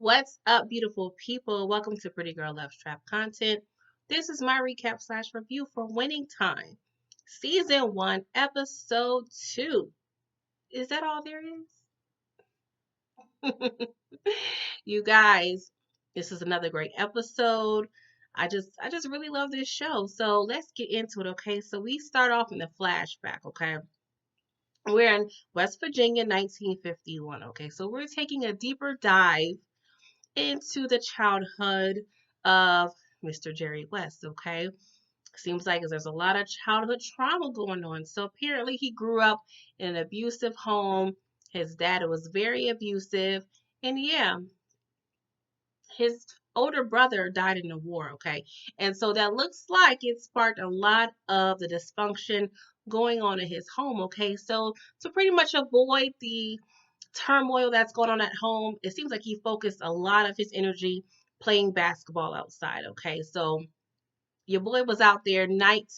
What's up, beautiful people? Welcome to Pretty Girl Loves Trap content. This is my recap slash review for Winning Time, Season 1, Episode 2. Is that all there is? You guys, this is another great episode. I just really love this show. So let's get into it, okay? So we start off in the flashback, okay? We're in West Virginia, 1951, okay? So we're taking a deeper dive into the childhood of Mr. Jerry West, okay? Seems like there's a lot of childhood trauma going on. So apparently he grew up in an abusive home. His dad was very abusive. And yeah, his older brother died in the war, okay? And so that looks like it sparked a lot of the dysfunction going on in his home, okay? So to pretty much avoid the turmoil that's going on at home, it seems like he focused a lot of his energy playing basketball outside. Okay, so your boy was out there night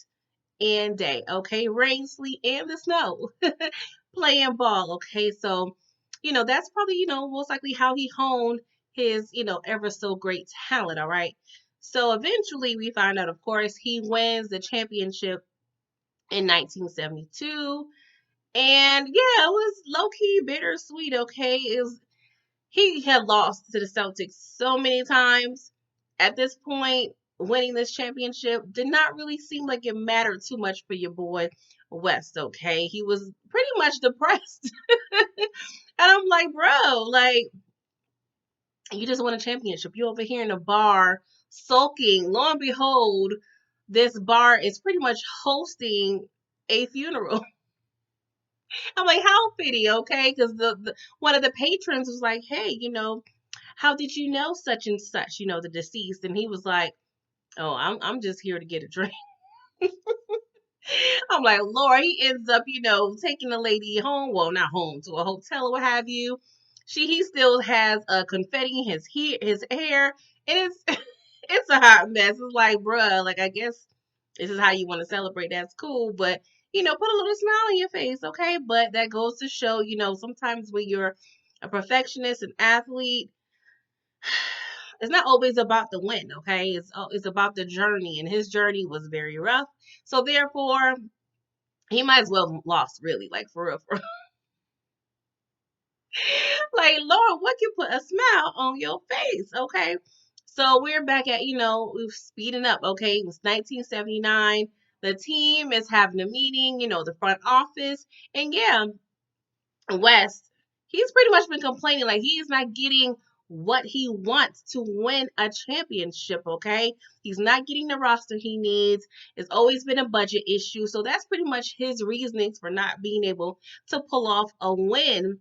and day. Okay, rain, sleet, and the snow, playing ball. Okay, so that's probably most likely how he honed his ever so great talent. All right. So eventually we find out, of course, he wins the championship in 1972. And yeah, it was low key bittersweet, okay? He had lost to the Celtics so many times. At this point, winning this championship did not really seem like it mattered too much for your boy West, okay? He was pretty much depressed. And I'm like, bro, like, you just won a championship. You over here in a bar sulking. Lo and behold, this bar is pretty much hosting a funeral. I'm like, how fitty, okay? Because the one of the patrons was like, hey, how did you know such and such, the deceased? And he was like, oh, I'm just here to get a drink. I'm like, Lord, he ends up, taking the lady home. Well, not home, to a hotel or what have you. He still has confetti in his hair, and it's it's a hot mess. It's like, bruh, like I guess this is how you want to celebrate. That's cool, but put a little smile on your face, okay? But that goes to show, sometimes when you're a perfectionist, an athlete, it's not always about the win, okay? It's about the journey, and his journey was very rough. So therefore, he might as well lost, really, like for real. For real. Like, Lord, what can put a smile on your face, okay? So we're back at, we're speeding up, okay? It was 1979. The team is having a meeting, the front office. And yeah, West, he's pretty much been complaining like he is not getting what he wants to win a championship, okay? He's not getting the roster he needs. It's always been a budget issue. So that's pretty much his reasonings for not being able to pull off a win,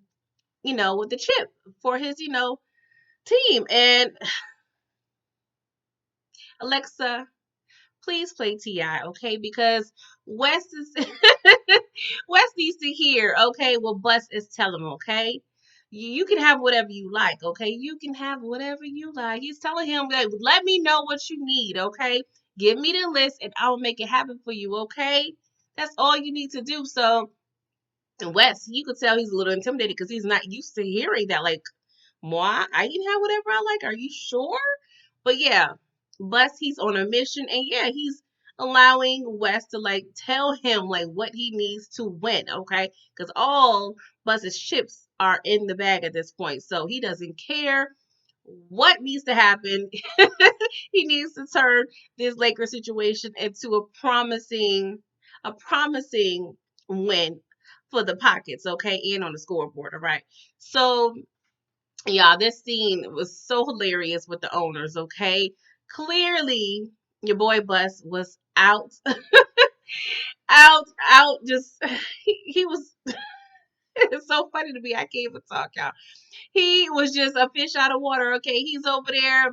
with the chip for his, team. And Alexa, please play T.I., okay? Because West is West needs to hear, okay, what Bus is telling him, okay? You can have whatever you like, okay? You can have whatever you like. He's telling him that let me know what you need, okay? Give me the list and I'll make it happen for you, okay? That's all you need to do. So West, you could tell he's a little intimidated because he's not used to hearing that. Like, moi, I can have whatever I like. Are you sure? But yeah, Bus, he's on a mission, and yeah, he's allowing West to like tell him like what he needs to win, okay? Because all Bus's chips are in the bag at this point, so he doesn't care what needs to happen. He needs to turn this Lakers situation into a promising win for the pockets, okay, and on the scoreboard, all right? So yeah, this scene was so hilarious with the owners, okay? Clearly, your boy Bus was out, out, just, he was, it's so funny to me. I can't even talk, y'all. He was just a fish out of water, okay? He's over there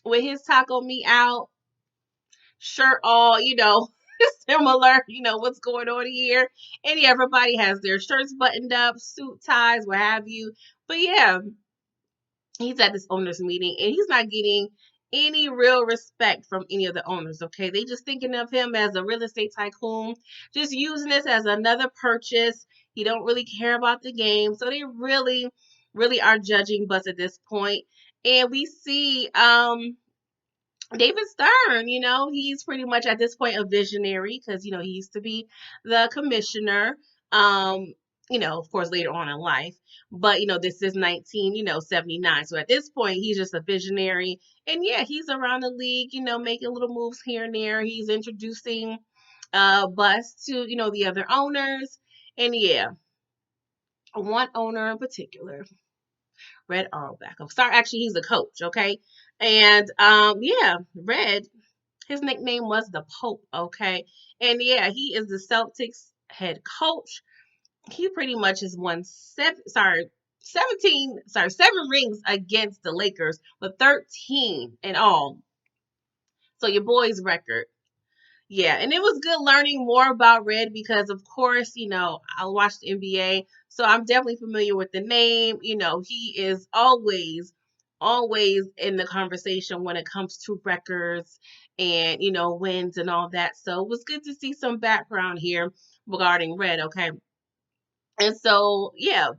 with his taco meat out, shirt all, similar, what's going on here. And yeah, everybody has their shirts buttoned up, suit ties, what have you. But yeah, he's at this owners meeting and he's not getting any real respect from any of the owners, okay? They just thinking of him as a real estate tycoon, just using this as another purchase. He don't really care about the game. So they really really are judging Bus at this point. And we see David Stern, he's pretty much at this point a visionary because, he used to be the commissioner, um, of course, later on in life. But, this is 1979. So at this point, he's just a visionary. And yeah, he's around the league, making little moves here and there. He's introducing Bus to, the other owners. And yeah, one owner in particular, Red Auerbach. I'm sorry, actually, he's a coach, okay? And yeah, Red, his nickname was the Pope, okay? And yeah, he is the Celtics head coach. He pretty much has won 7 rings against the Lakers, but 13 in all. So your boy's record. Yeah, and it was good learning more about Red because, of course, I watched the NBA, so I'm definitely familiar with the name. He is always in the conversation when it comes to records and, wins and all that. So it was good to see some background here regarding Red, okay? And so, yeah,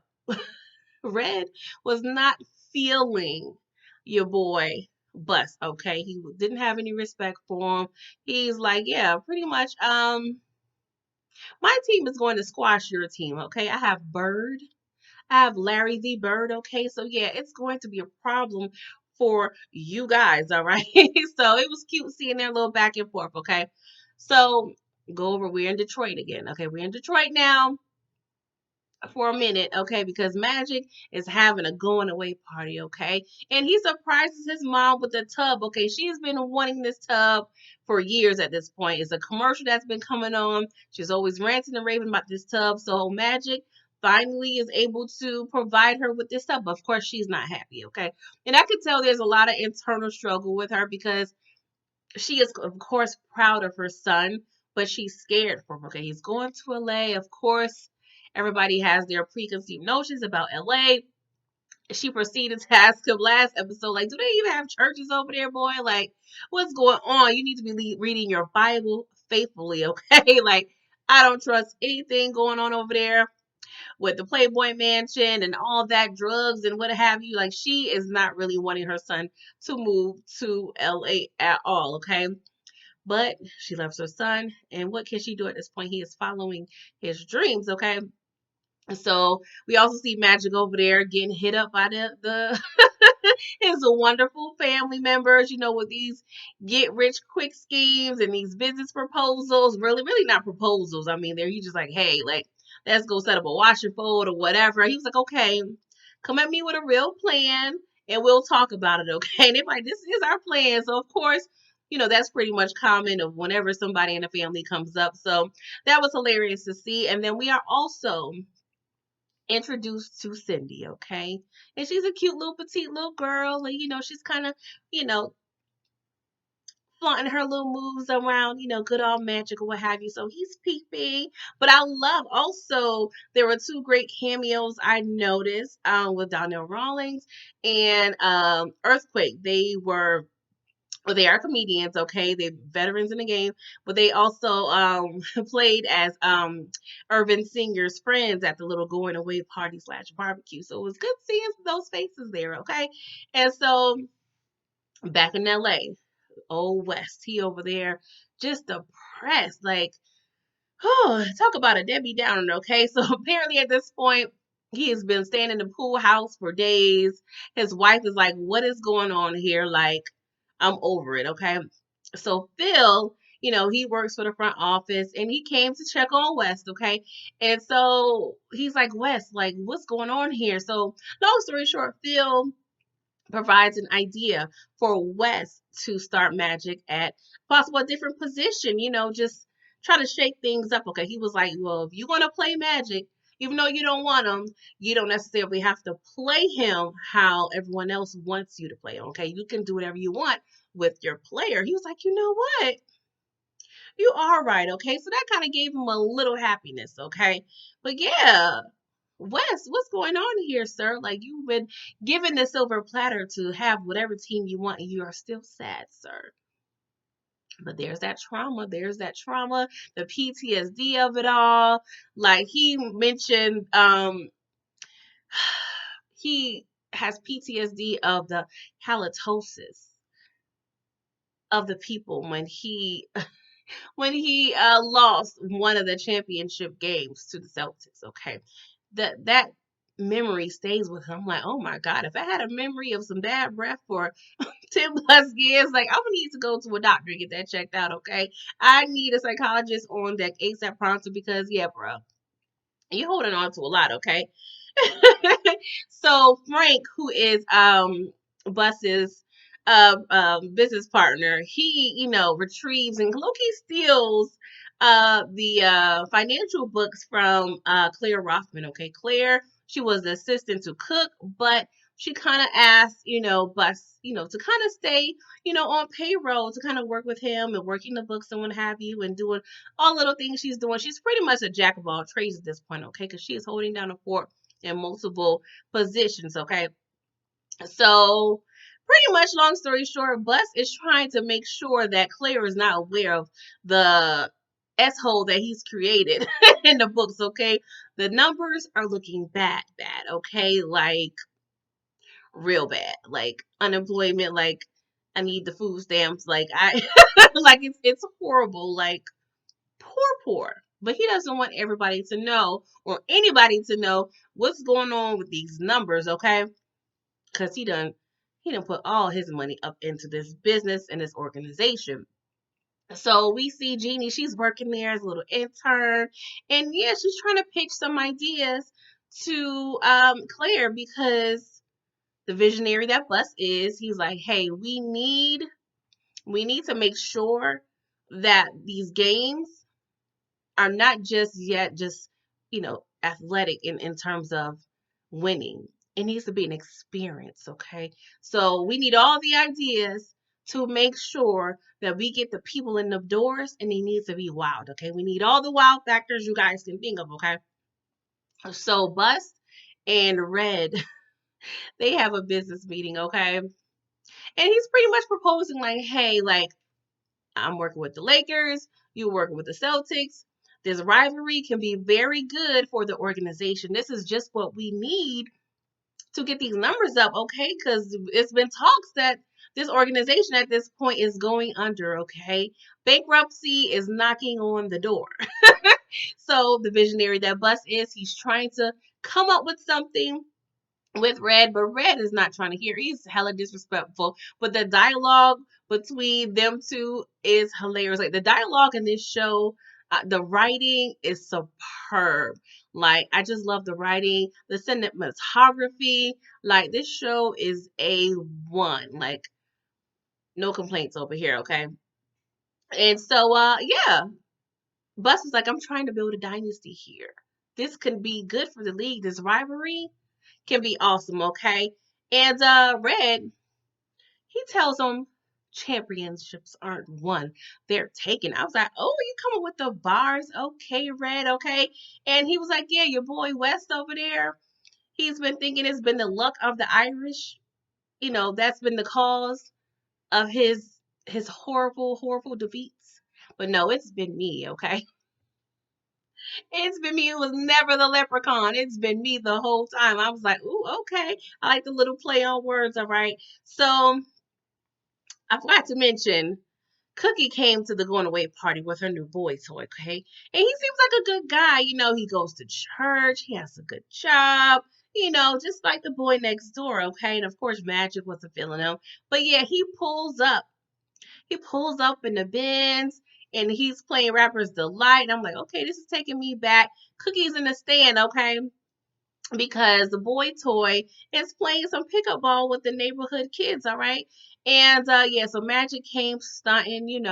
Red was not feeling your boy Bus, okay? He didn't have any respect for him. He's like, yeah, pretty much, my team is going to squash your team, okay? I have Bird. I have Larry the Bird, okay? So yeah, it's going to be a problem for you guys, all right? So it was cute seeing their little back and forth, okay? So go over, we're in Detroit again, okay? We're in Detroit now for a minute, okay? Because Magic is having a going away party, okay? And he surprises his mom with a tub, okay? She has been wanting this tub for years at this point. It's a commercial that's been coming on. She's always ranting and raving about this tub. So Magic finally is able to provide her with this tub. Of course, she's not happy, okay? And I could tell there's a lot of internal struggle with her because she is, of course, proud of her son, but she's scared for him. Okay, he's going to LA. Of course, everybody has their preconceived notions about LA. She proceeded to ask him last episode, like, do they even have churches over there, boy? Like, what's going on? You need to be reading your Bible faithfully, okay? Like, I don't trust anything going on over there with the Playboy Mansion and all that drugs and what have you. Like, she is not really wanting her son to move to LA at all, okay? But she loves her son, and what can she do at this point? He is following his dreams, okay? So we also see Magic over there getting hit up by the his wonderful family members, with these get rich quick schemes and these business proposals. Really, really not proposals. I mean, they're just like, hey, like, let's go set up a wash and fold or whatever. He was like, okay, come at me with a real plan and we'll talk about it, okay? And they're like, this is our plan. So of course, that's pretty much common of whenever somebody in the family comes up. So that was hilarious to see. And then we are also introduced to Cindy, okay? And she's a cute little petite little girl, and she's kind of, you know, flaunting her little moves around, good old Magic or what have you. So he's peeping. But I love also there were two great cameos I noticed with Donnell Rawlings and Earthquake. They are comedians, okay? They're veterans in the game, but they also played as Irvin Singer's friends at the little going away party / barbecue. So it was good seeing those faces there, okay? And so back in LA, old West, he over there just depressed, like, oh, talk about a Debbie Downer, okay? So apparently at this point, he has been staying in the pool house for days. His wife is like, what is going on here? Like, I'm over it, okay? So Phil, he works for the front office and he came to check on West, okay? And so he's like, West, like, what's going on here? So long story short, Phil provides an idea for West to start Magic at possible a different position, just try to shake things up. Okay. He was like, well, if you want to play Magic, even though you don't want him, you don't necessarily have to play him how everyone else wants you to play him. Okay. You can do whatever you want with your player. He was like, you know what? You are right. Okay. So that kind of gave him a little happiness. Okay. But yeah, Wes, what's going on here, sir? Like, you've been given the silver platter to have whatever team you want, and you are still sad, sir. But there's that trauma. There's that trauma, the PTSD of it all. Like he mentioned, he has PTSD of the halitosis of the people when he lost one of the championship games to the Celtics. Okay, that memory stays with him. I'm like, oh my God, if I had a memory of some bad breath for 10 plus years, like I'm gonna need to go to a doctor and get that checked out. Okay, I need a psychologist on deck ASAP pronto because yeah, bro, you're holding on to a lot. Okay. So Frank, who is Bus's business partner, he retrieves and Loki steals the financial books from Claire Rothman. Okay, Claire, she was the assistant to Cook, but she kind of asked Bus to kind of stay on payroll to kind of work with him and working the books and what have you and doing all little things she's doing. She's pretty much a jack of all trades at this point, okay, because she is holding down a fort in multiple positions, okay? So, pretty much, long story short, Bus is trying to make sure that Claire is not aware of the S-hole that he's created in the books, okay? The numbers are looking bad, okay? Like, real bad. Like, unemployment, like, I need the food stamps. Like, like, it's horrible. Like, poor. But he doesn't want everybody to know or anybody to know what's going on with these numbers, okay? Because he done put all his money up into this business and this organization. So we see Jeannie, she's working there as a little intern. And yeah, she's trying to pitch some ideas to Claire because the visionary that Bus is, he's like, hey, we need to make sure that these games are not just yet just athletic in terms of winning. It needs to be an experience, okay? So we need all the ideas to make sure that we get the people in the doors, and they need to be wild, okay? We need all the wild factors you guys can think of, okay? So Bus and Red, they have a business meeting, okay? And he's pretty much proposing like, hey, like I'm working with the Lakers, you're working with the Celtics. This rivalry can be very good for the organization. This is just what we need to get these numbers up, okay? Because it's been talks that this organization at this point is going under, okay? Bankruptcy is knocking on the door. So the visionary that Bus is, he's trying to come up with something with Red, but Red is not trying to hear. He's hella disrespectful. But the dialogue between them two is hilarious. Like the dialogue in this show, the writing is superb. Like I just love the writing, the cinematography. Like this show is A1. Like no complaints over here, okay? And so yeah, Bus is like, I'm trying to build a dynasty here. This can be good for the league. This rivalry can be awesome, okay? And Red, he tells him championships aren't won, they're taken. I was like, oh, you coming with the bars? Okay, Red, okay. And he was like, yeah, your boy West over there, he's been thinking it's been the luck of the Irish. That's been the cause of his horrible defeats. But no, it's been me, okay? It's been me. It was never the leprechaun. It's been me the whole time. I was like, ooh, okay. I like the little play on words, all right. So I forgot to mention, Cookie came to the going away party with her new boy toy, okay? And he seems like a good guy. He goes to church, he has a good job, just like the boy next door, okay? And of course, Magic wasn't feeling him. But yeah, he pulls up. He pulls up in the Benz and he's playing Rapper's Delight. And I'm like, okay, this is taking me back. Cookie's in the stand, okay? Because the boy toy is playing some pickup ball with the neighborhood kids, all right? And yeah, so Magic came stunting,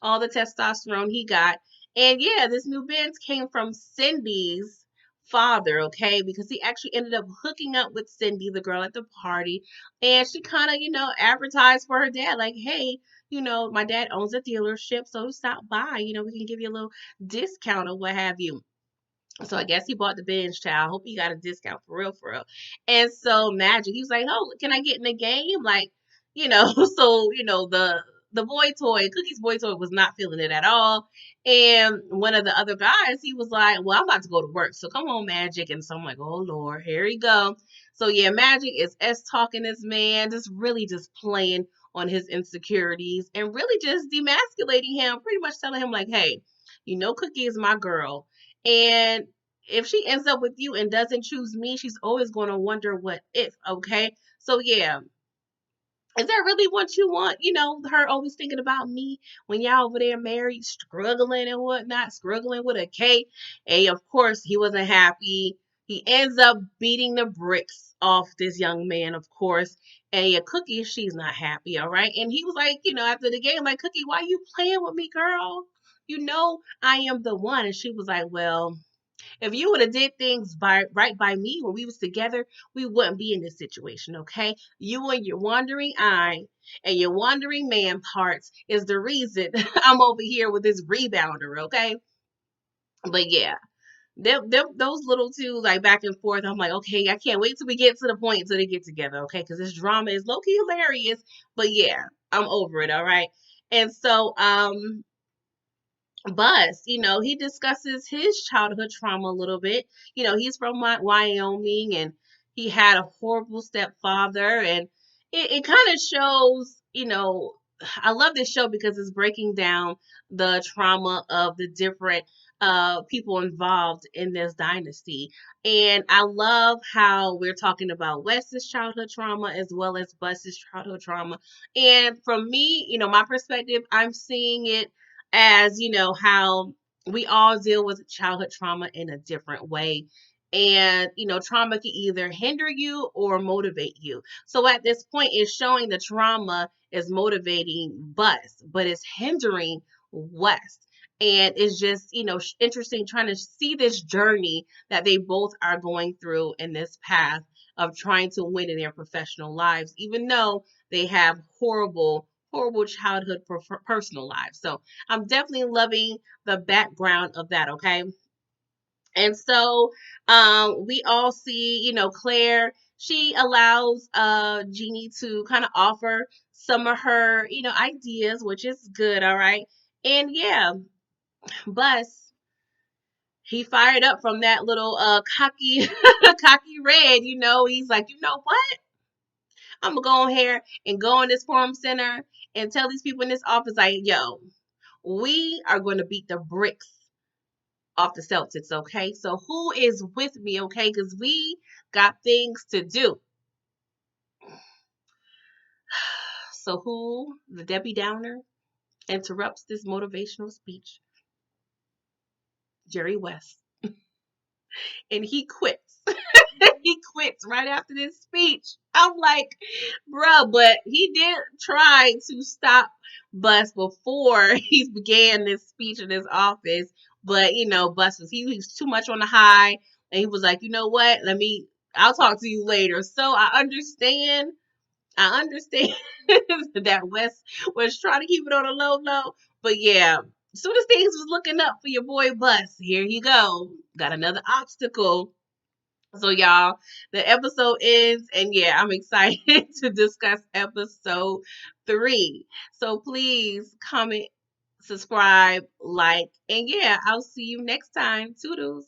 all the testosterone he got. And yeah, this new Benz came from Cindy's father, okay? Because he actually ended up hooking up with Cindy, the girl at the party. And she kind of, advertised for her dad, like, hey, my dad owns a dealership, so stop by. We can give you a little discount or what have you. So I guess he bought the binge child. Hope he got a discount for real, for real. And so Magic, he was like, "Oh, can I get in the game?" Like, so the boy toy, Cookie's boy toy, was not feeling it at all. And one of the other guys, he was like, "Well, I'm about to go to work, so come on, Magic." And so I'm like, "Oh Lord, here we go." So yeah, Magic is S talking this man, just really just playing on his insecurities and really just demasculating him, pretty much telling him like, hey, you know Cookie is my girl. And if she ends up with you and doesn't choose me, she's always going to wonder what if, okay? So yeah, is that really what you want? You know, her always thinking about me when y'all over there married, struggling and whatnot, struggling with a K. And of course, he wasn't happy. He ends up beating the bricks off this young man, of course. And yeah, Cookie, she's not happy, all right? And he was like, you know, after the game, like, Cookie, why you playing with me, girl? You know I am the one. And she was like, well, if you would have did things right by me when we was together, we wouldn't be in this situation, okay? You and your wandering eye and your wandering man parts is the reason I'm over here with this rebounder, okay? But yeah, those little two like back and forth. I'm like, okay, I can't wait till we get to the point until they get together, okay? Because this drama is low key hilarious. But yeah, I'm over it, all right. And so, Buzz, you know, he discusses his childhood trauma a little bit. You know, he's from Wyoming and he had a horrible stepfather. And it kind of shows, you know, I love this show because it's breaking down the trauma of the different people involved in this dynasty. And I love how we're talking about Wes's childhood trauma as well as Buzz's childhood trauma. And from me, you know, my perspective, I'm seeing it as you know how we all deal with childhood trauma in a different way, and you know trauma can either hinder you or motivate you. So at this point it's showing the trauma is motivating Buzz but it's hindering West. And it's just you know interesting trying to see this journey that they both are going through in this path of trying to win in their professional lives even though they have horrible childhood personal lives. So I'm definitely loving the background of that, okay? And so we all see, you know, Claire, she allows Jeannie to kind of offer some of her, you know, ideas, which is good, all right? And yeah, Bus, he fired up from that little cocky cocky red, you know, he's like, you know what? I'm gonna go in here and go in this forum center and tell these people in this office, like, yo, we are going to beat the bricks off the Celtics, okay? So who is with me, okay? Because we got things to do. So who, the Debbie Downer, interrupts this motivational speech? Jerry West. And he quits. He quits right after this speech. I'm like, bruh, but he did try to stop Bus before he began this speech in his office. But you know, Bus was too much on the high, and he was like, you know what? I'll talk to you later. So I understand that West was trying to keep it on a low low. But yeah, as soon as things was looking up for your boy Bus, here you go. Got another obstacle. So y'all, the episode ends, and yeah, I'm excited to discuss episode 3. So please comment, subscribe, like, and yeah, I'll see you next time. Toodles.